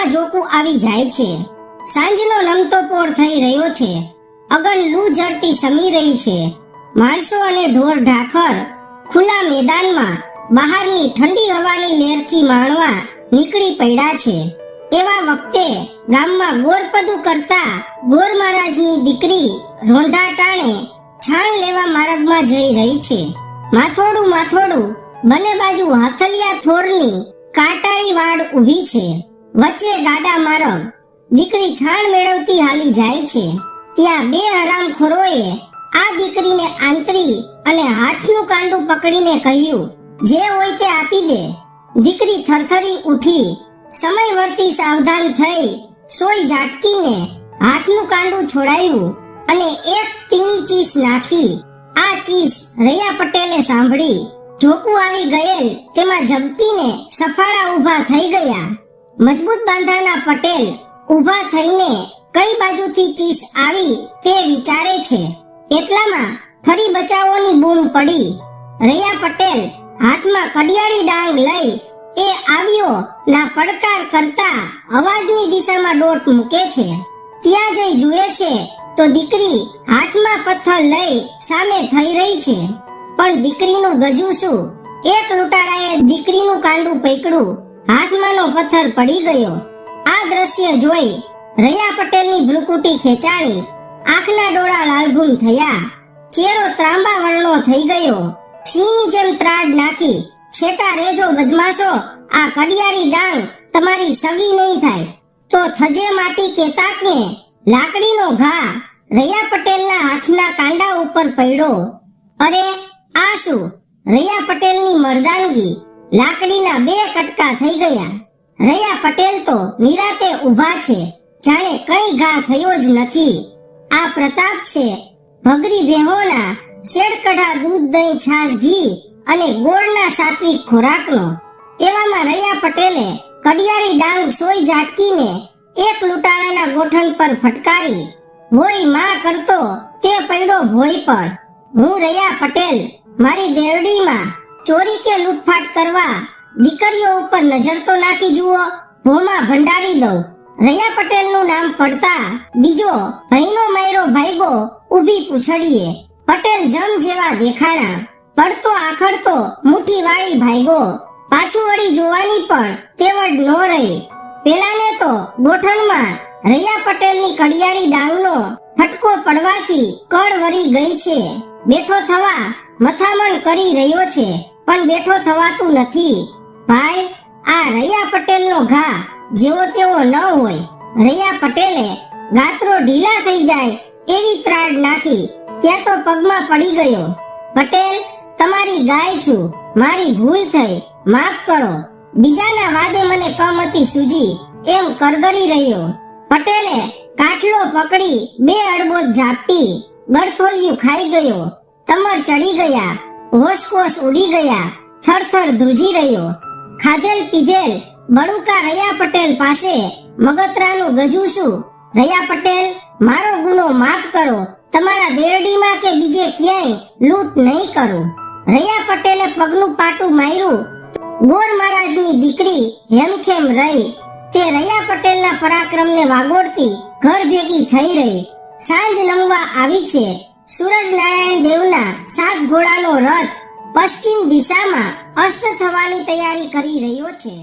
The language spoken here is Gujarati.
ગામમાં જોકું આવી જાય છે। સાંજનો નમતો પોર થઈ રહ્યો છે। અગન લૂ જરતી સમી રહી છે। માણસો અને ઢોર ઢાખર ખુલ્લા મેદાનમાં બહારની ઠંડી હવાની લહેરખી માણવા નીકળી પડ્યા છે। એવા વખતે ગામમાં ગોરપદું કરતા ગોર મહારાજની દીકરી રોંઢા ટાણે છાણ લેવા માર્ગમાં જઈ રહી છે। માથોડું બંને બાજુ હાથલિયા થોરની કાંટાળી વાડ ઊભી છે। વચ્ચે ગાડા માર્ગ। દીકરી છાણ મેળવતી હાલી જાય છે। ત્યાં બે હરામખોરોએ આ દીકરીને આંતરી અને હાથનું કાંડું પકડીને કહ્યું, જે હોય તે આપી દે। દીકરી થરથરી ઉઠી, સમય વર્તી સાવધાન થઈ સોય ઝાટકીને હાથનું કાંડું છોડાયું અને એક તીણી ચીસ નાખી। આ ચીસ રૈયા પટેલે સાંભળી। જોકું આવી ગયેલ તેમાં ઝબકીને સફાળા ઊભા થઈ ગયા। મજબૂત બાંધાના પટેલ ઊભા થઈને કઈ બાજુથી ચીસ આવી તે વિચારે છે। એટલામાં ફરી બચાવોની બૂમ પડી। રૈયા પટેલ હાથમાં કડિયાળી ડાંગ લઈ એ આવ્યો ના પડકાર કરતા અવાજની દિશામાં દોટ મૂકે છે। ત્યાં જઈ જુએ છે તો દીકરી હાથમાં પથ્થર લઈ સામે થઈ રહી છે। પણ દીકરીનું ગજું શું? એક લૂંટારાએ દીકરીનું કાંડું પકડ્યું, હાથમાંનો પથ્થર પડી ગયો। આ દ્રશ્ય જોઈ રૈયા પટેલની ભ્રુકુટી ખેંચાણી, આંખના ડોળા લાલઘુમ થયા, ચહેરો ત્રાંબા વર્ણો થઈ ગયો। સિંહની જેમ ત્રાડ નાખી, છેટા રેજો બદમાશો, આ કડિયાળી ડાંગ તમારી સગી નહીં થાય તો થજે માટી કે તાકને। લાકડીનો ઘા રૈયા પટેલના હાથના કાંડા ઉપર પડ્યો। અરે આ શું? રૈયા પટેલની મર્દાનગી! લાકડીના બે કટકા થઈ ગયા। રૈયા પટેલ તો નિરાતે ઊભા છે, જાણે કઈ ઘા થયો જ નથી। આ પ્રતાપ છે ભગરી ભેહોના શેડકઢા દૂધ દહીં છાશ ઘી અને ગોળના સાત્વિક ખોરાકનો। એવામાં રૈયા પટેલે કડિયાળી ડાંગ સોય ઝાટકીને એક લૂંટારાના ગોઠણ પર ફટકારી। ભોય માં કરતો તે પડ્યો ભોય પર। હું રૈયા પટેલ મારી દેરડીમાં ચોરી કે લૂંટફાટ કરવા દીકરીઓ ઉપર નજર તો નાખી જુઓ, ભોમાં ભંડારી દઉં। રૈયા પટેલનું નામ પડતા બીજો ભઈનો માયરો ભાઈગો ઊભી પૂછડીએ। પટેલ જમ જેવા દેખાણા, પડતો આખડતો મુઠ્ઠી વાળી ભાઈગો। પાછું વળી જોવાની પણ તેવડ ન રહી। પેલાને તો ગોઠણમાં રૈયા પટેલની કડિયાળી ડાંગનો ફટકો પડવાથી કળ વરી ગઈ છે। બેઠો થવા મથામણ કરી રહ્યો છે, પણ બેઠો થવાતું નથી। ભાઈ, આ રૈયા પટેલનો ઘા જેવો તેવો ન હોય। રૈયા પટેલે ગાત્રો ઢીલા થઈ જાય એવી ત્રાડ નાખી, ત્યાં તો પગમાં પડી ગયો। પટેલ, તમારી ગાય છું, મારી ભૂલ થઈ, માફ કરો। બીજાના વાદે મને કમતી સૂજી એમ કરગરી રહ્યો। પટેલે કાઠલો પકડી બે અડબોજ ઝાપટી, ગળથોલિયું ખાઈ ગયો। તમર ચડી ગયા, હોશપોશ ઉડી ગયા, થરથર ધ્રુજી રહ્યો। ખાધેલ પીધેલ બળુકા રૈયા પટેલ પાસે મગતરાનું ગજું શું? રૈયા પટેલ, મારો ગુનો માફ કરો, તમારા દેરડીમાં કે બીજે ક્યાંય લૂંટ નહીં કરું। રૈયા પટેલે પગનું પાટું માર્યું। ગોર મહારાજની દીકરી હેમખેમ રહી, તે રૈયા પટેલના પરાક્રમને વાગોળતી ઘર ભેગી થઈ રહી। સાંજ નમવા આવી છે। સૂરજ નારાયણ દેવના 7 ઘોડાનો રથ પશ્ચિમ દિશામાં અસ્ત થવાની તૈયારી કરી રહ્યો છે।